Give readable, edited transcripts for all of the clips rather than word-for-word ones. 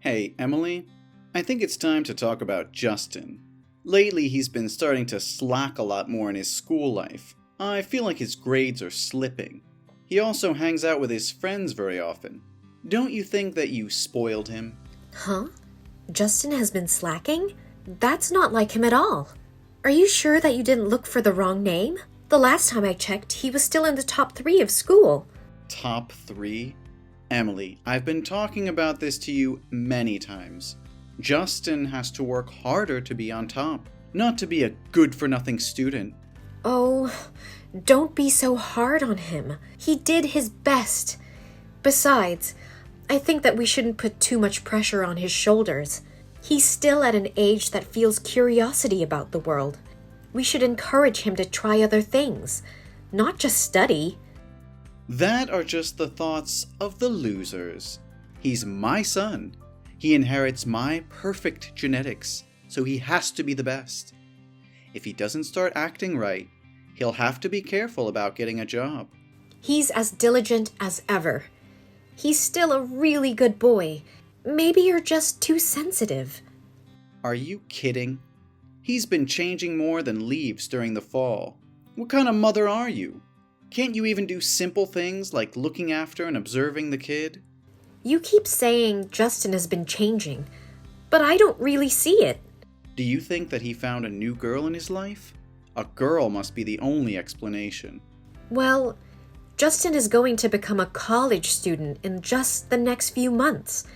Hey, Emily, I think it's time to talk about Justin. Lately, he's been starting to slack a lot more in his school life. I feel like his grades are slipping. He also hangs out with his friends very often. Don't you think that you spoiled him? Huh? Justin has been slacking? That's not like him at all. Are you sure that you didn't look for the wrong name? The last time I checked, he was still in the top 3 of school. Top 3? Emily, I've been talking about this to you many times. Justin has to work harder to be on top, not to be a good-for-nothing student. Oh, don't be so hard on him. He did his best. Besides, I think that we shouldn't put too much pressure on his shoulders. He's still at an age that feels curiosity about the world. We should encourage him to try other things, not just study. That are just the thoughts of the losers. He's my son. He inherits my perfect genetics, so he has to be the best. If he doesn't start acting right, he'll have to be careful about getting a job. He's as diligent as ever. He's still a really good boy. Maybe you're just too sensitive. Are you kidding? He's been changing more than leaves during the fall. What kind of mother are you? Can't you even do simple things like looking after and observing the kid? You keep saying Justin has been changing, but I don't really see it. Do you think that he found a new girl in his life? A girl must be the only explanation. Well, Justin is going to become a college student in just the next few months.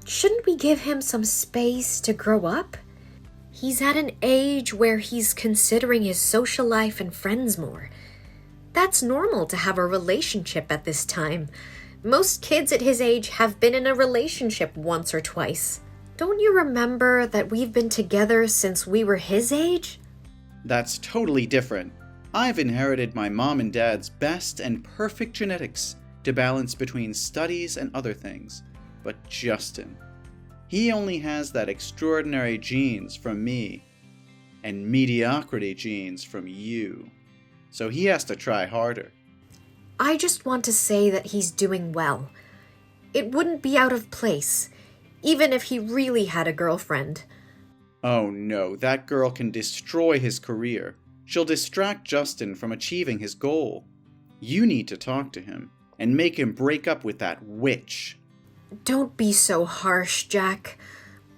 Shouldn't we give him some space to grow up? He's at an age where he's considering his social life and friends more. That's normal to have a relationship at this time. Most kids at his age have been in a relationship once or twice. Don't you remember that we've been together since we were his age? That's totally different. I've inherited my mom and dad's best and perfect genetics to balance between studies and other things. But Justin, he only has that extraordinary genes from me and mediocrity genes from you. So he has to try harder. I just want to say that he's doing well. It wouldn't be out of place, even if he really had a girlfriend. Oh no, that girl can destroy his career. She'll distract Justin from achieving his goal. You need to talk to him and make him break up with that witch. Don't be so harsh, Jack.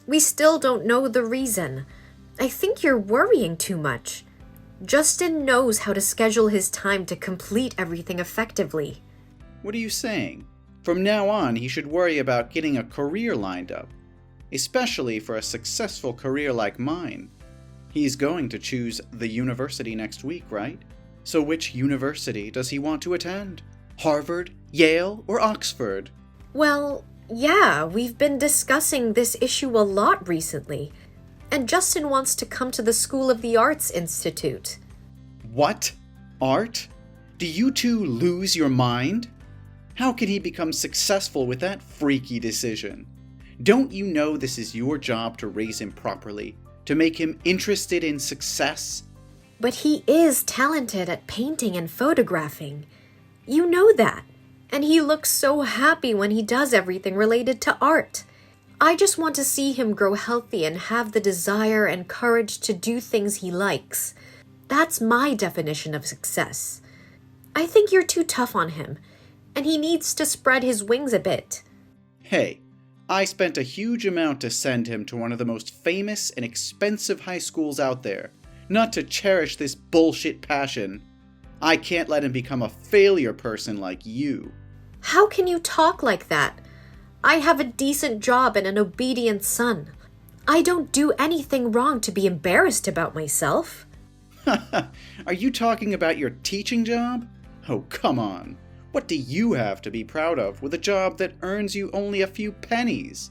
We still don't know the reason. I think you're worrying too much. Justin knows how to schedule his time to complete everything effectively. What are you saying? From now on, he should worry about getting a career lined up, especially for a successful career like mine. He's going to choose the university next week, right? So which university does he want to attend? Harvard, Yale, or Oxford? Well, yeah, we've been discussing this issue a lot recently. And Justin wants to come to the School of the Arts Institute. What? Art? Do you two lose your mind? How can he become successful with that freaky decision? Don't you know this is your job to raise him properly, to make him interested in success? But he is talented at painting and photographing. You know that. And he looks so happy when he does everything related to art. I just want to see him grow healthy and have the desire and courage to do things he likes. That's my definition of success. I think you're too tough on him, and he needs to spread his wings a bit. Hey, I spent a huge amount to send him to one of the most famous and expensive high schools out there, not to cherish this bullshit passion. I can't let him become a failure person like you. How can you talk like that? I have a decent job and an obedient son. I don't do anything wrong to be embarrassed about myself. Are you talking about your teaching job? Oh, come on. What do you have to be proud of with a job that earns you only a few pennies?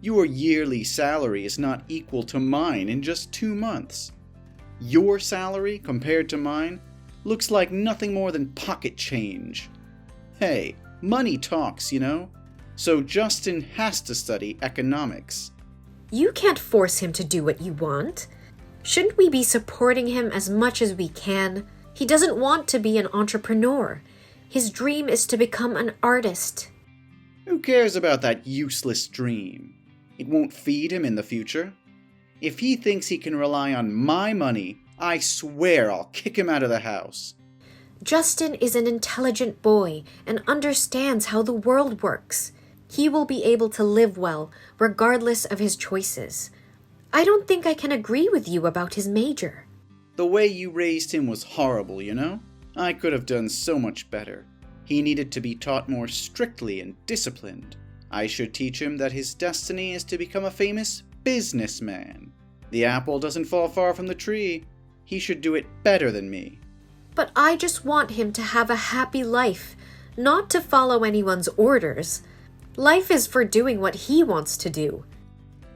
Your yearly salary is not equal to mine in just 2 months. Your salary, compared to mine, looks like nothing more than pocket change. Hey, money talks, you know? So Justin has to study economics. You can't force him to do what you want. Shouldn't we be supporting him as much as we can? He doesn't want to be an entrepreneur. His dream is to become an artist. Who cares about that useless dream? It won't feed him in the future. If he thinks he can rely on my money, I swear I'll kick him out of the house. Justin is an intelligent boy and understands how the world works. He will be able to live well, regardless of his choices. I don't think I can agree with you about his major. The way you raised him was horrible, you know? I could have done so much better. He needed to be taught more strictly and disciplined. I should teach him that his destiny is to become a famous businessman. The apple doesn't fall far from the tree. He should do it better than me. But I just want him to have a happy life, not to follow anyone's orders. Life is for doing what he wants to do.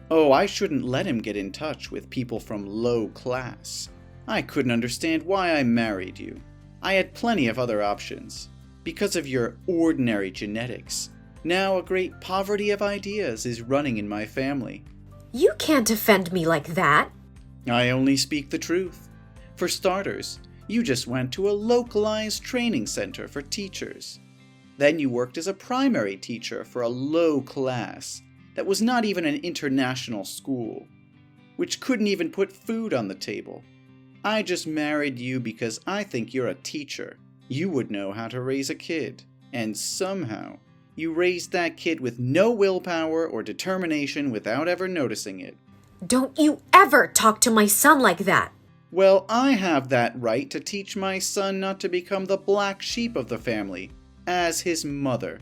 Oh, I shouldn't let him get in touch with people from low class. I couldn't understand why I married you. I had plenty of other options. Because of your ordinary genetics, now a great poverty of ideas is running in my family. You can't defend me like that. I only speak the truth. For starters, you just went to a localized training center for teachers. Then you worked as a primary teacher for a low class that was not even an international school, which couldn't even put food on the table. I just married you because I think you're a teacher. You would know how to raise a kid, and somehow you raised that kid with no willpower or determination without ever noticing it. Don't you ever talk to my son like that. Well, I have that right to teach my son not to become the black sheep of the family, as his mother.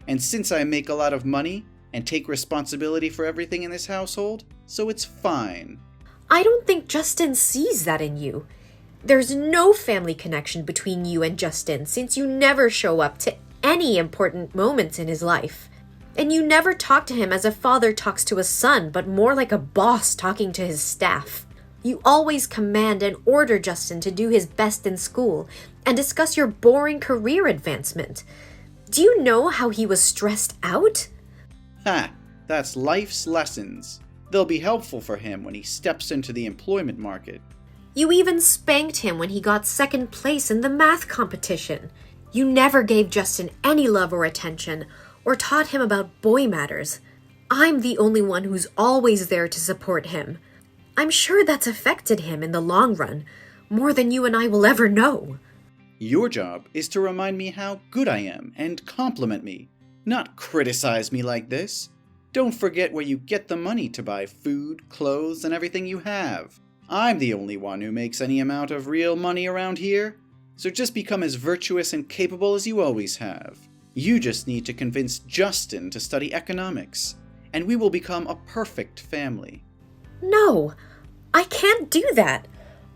And since I make a lot of money and take responsibility for everything in this household, so it's fine. I don't think Justin sees that in you. There's no family connection between you and Justin since you never show up to any important moments in his life. And you never talk to him as a father talks to a son, but more like a boss talking to his staff. You always command and order Justin to do his best in school and discuss your boring career advancement. Do you know how he was stressed out? Ha! That's life's lessons. They'll be helpful for him when he steps into the employment market. You even spanked him when he got second place in the math competition. You never gave Justin any love or attention, or taught him about boy matters. I'm the only one who's always there to support him. I'm sure that's affected him in the long run, more than you and I will ever know. Your job is to remind me how good I am and compliment me, not criticize me like this. Don't forget where you get the money to buy food, clothes, and everything you have. I'm the only one who makes any amount of real money around here, so just become as virtuous and capable as you always have. You just need to convince Justin to study economics, and we will become a perfect family. No, I can't do that.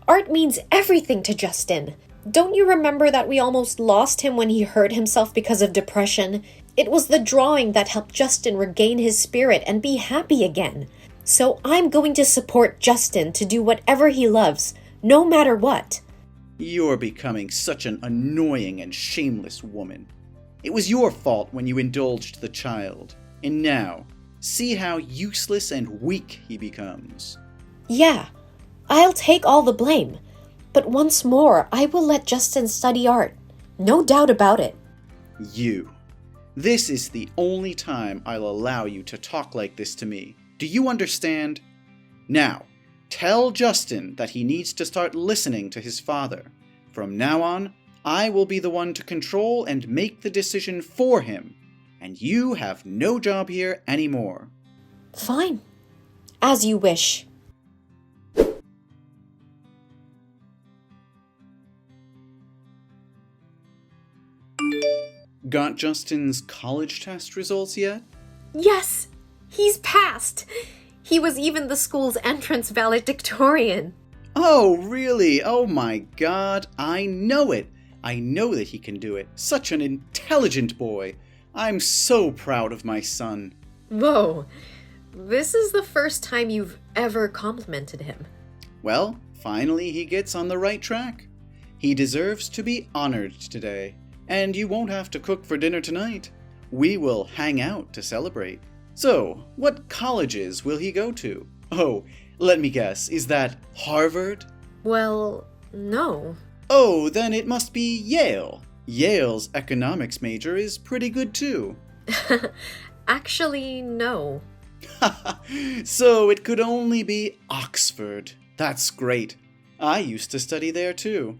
Art means everything to Justin. Don't you remember that we almost lost him when he hurt himself because of depression? It was the drawing that helped Justin regain his spirit and be happy again. So I'm going to support Justin to do whatever he loves, no matter what. You're becoming such an annoying and shameless woman. It was your fault when you indulged the child, and now, see how useless and weak he becomes. Yeah, I'll take all the blame. But once more, I will let Justin study art. No doubt about it. You. This is the only time I'll allow you to talk like this to me. Do you understand? Now, tell Justin that he needs to start listening to his father. From now on, I will be the one to control and make the decision for him, and you have no job here anymore. Fine. As you wish. Got Justin's college test results yet? Yes, he's passed. He was even the school's entrance valedictorian. Oh, really? Oh my God, I know it. I know that he can do it. Such an intelligent boy. I'm so proud of my son. Whoa, this is the first time you've ever complimented him. Well, finally he gets on the right track. He deserves to be honored today. And you won't have to cook for dinner tonight. We will hang out to celebrate. So, what colleges will he go to? Oh, let me guess, is that Harvard? Well, no. Oh, then it must be Yale. Yale's economics major is pretty good too. Actually, no. So it could only be Oxford. That's great. I used to study there too.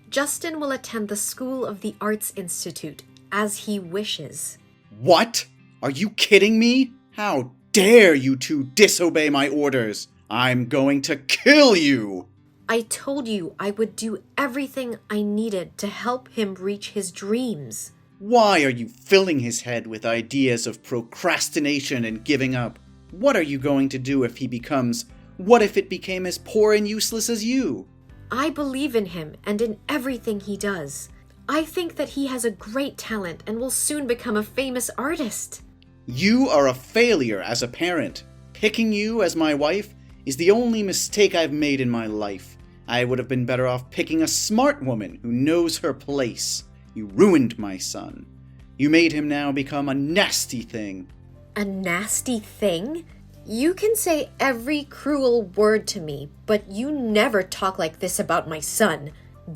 Justin will attend the School of the Arts Institute, as he wishes. What? Are you kidding me? How dare you two disobey my orders? I'm going to kill you! I told you I would do everything I needed to help him reach his dreams. Why are you filling his head with ideas of procrastination and giving up? What are you going to do if he becomes... What if it became as poor and useless as you? I believe in him and in everything he does. I think that he has a great talent and will soon become a famous artist. You are a failure as a parent. Picking you as my wife is the only mistake I've made in my life. I would have been better off picking a smart woman who knows her place. You ruined my son. You made him now become a nasty thing. A nasty thing? You can say every cruel word to me, but you never talk like this about my son.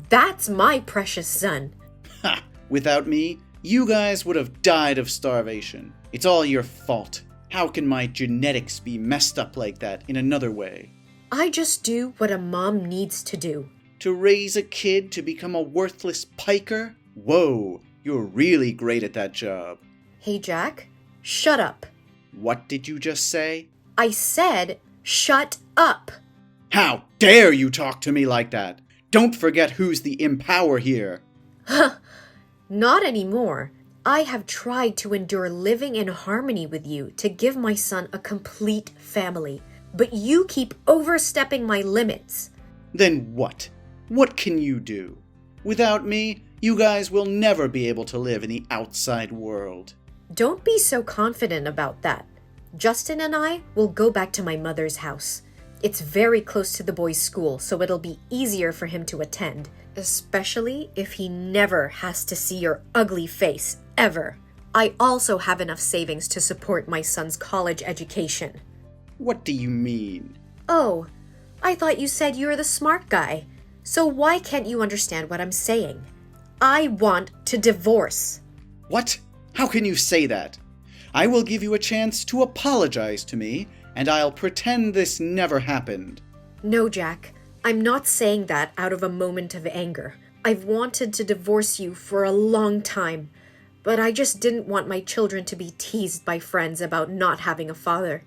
That's my precious son. Ha! Without me, you guys would have died of starvation. It's all your fault. How can my genetics be messed up like that in another way? I just do what a mom needs to do. To raise a kid to become a worthless piker? Whoa, you're really great at that job. Hey, Jack, shut up. What did you just say? I said, shut up. How dare you talk to me like that? Don't forget who's the impower here. Not anymore. I have tried to endure living in harmony with you to give my son a complete family, but you keep overstepping my limits. Then what? What can you do? Without me, you guys will never be able to live in the outside world. Don't be so confident about that. Justin and I will go back to my mother's house. It's very close to the boys' school, so it'll be easier for him to attend, especially if he never has to see your ugly face, ever. I also have enough savings to support my son's college education. What do you mean? Oh, I thought you said you were the smart guy. So why can't you understand what I'm saying? I want to divorce. What? How can you say that? I will give you a chance to apologize to me, and I'll pretend this never happened. No, Jack. I'm not saying that out of a moment of anger. I've wanted to divorce you for a long time, but I just didn't want my children to be teased by friends about not having a father.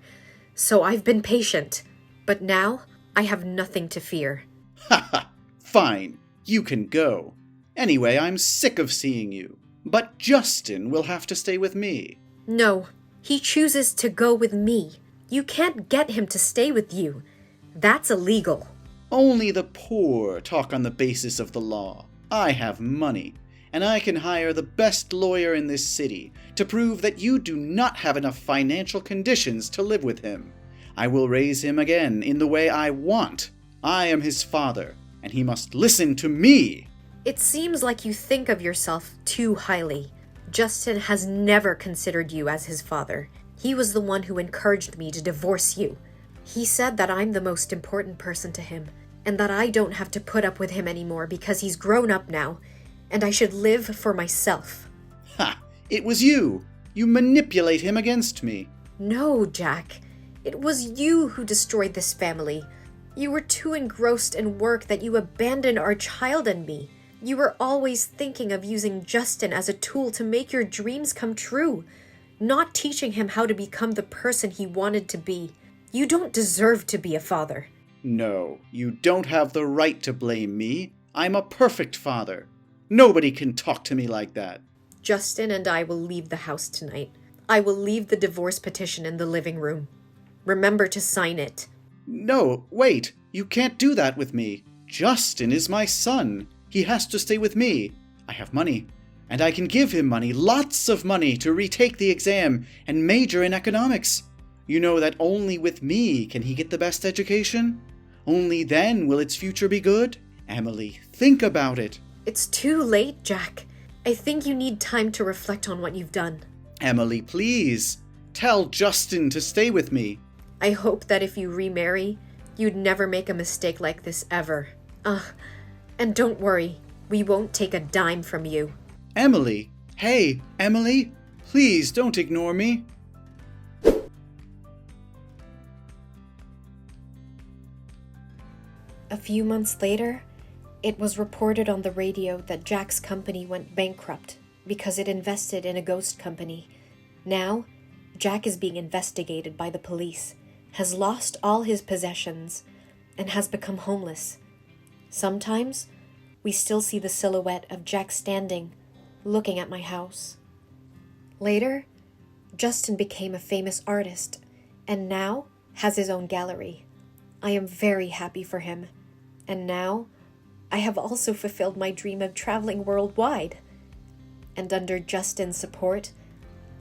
So I've been patient. But now, I have nothing to fear. Ha ha! Fine. You can go. Anyway, I'm sick of seeing you. But Justin will have to stay with me. No, he chooses to go with me. You can't get him to stay with you. That's illegal. Only the poor talk on the basis of the law. I have money, and I can hire the best lawyer in this city to prove that you do not have enough financial conditions to live with him. I will raise him again in the way I want. I am his father, and he must listen to me. It seems like you think of yourself too highly. Justin has never considered you as his father. He was the one who encouraged me to divorce you. He said that I'm the most important person to him, and that I don't have to put up with him anymore because he's grown up now, and I should live for myself. Ha! It was you! You manipulate him against me. No, Jack. It was you who destroyed this family. You were too engrossed in work that you abandoned our child and me. You were always thinking of using Justin as a tool to make your dreams come true, not teaching him how to become the person he wanted to be. You don't deserve to be a father. No, you don't have the right to blame me. I'm a perfect father. Nobody can talk to me like that. Justin and I will leave the house tonight. I will leave the divorce petition in the living room. Remember to sign it. No, wait. You can't do that with me. Justin is my son. He has to stay with me. I have money, and I can give him money, lots of money, to retake the exam and major in economics. You know that only with me can he get the best education. Only then will its future be good. Emily, think about it. It's too late, Jack. I think you need time to reflect on what you've done. Emily, please. Tell Justin to stay with me. I hope that if you remarry, you'd never make a mistake like this ever. And don't worry, we won't take a dime from you. Emily! Hey, Emily! Please don't ignore me. A few months later, it was reported on the radio that Jack's company went bankrupt because it invested in a ghost company. Now, Jack is being investigated by the police, has lost all his possessions, and has become homeless. Sometimes, we still see the silhouette of Jack standing, looking at my house. Later, Justin became a famous artist, and now has his own gallery. I am very happy for him, and now I have also fulfilled my dream of traveling worldwide. And under Justin's support,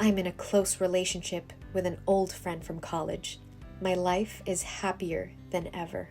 I'm in a close relationship with an old friend from college. My life is happier than ever.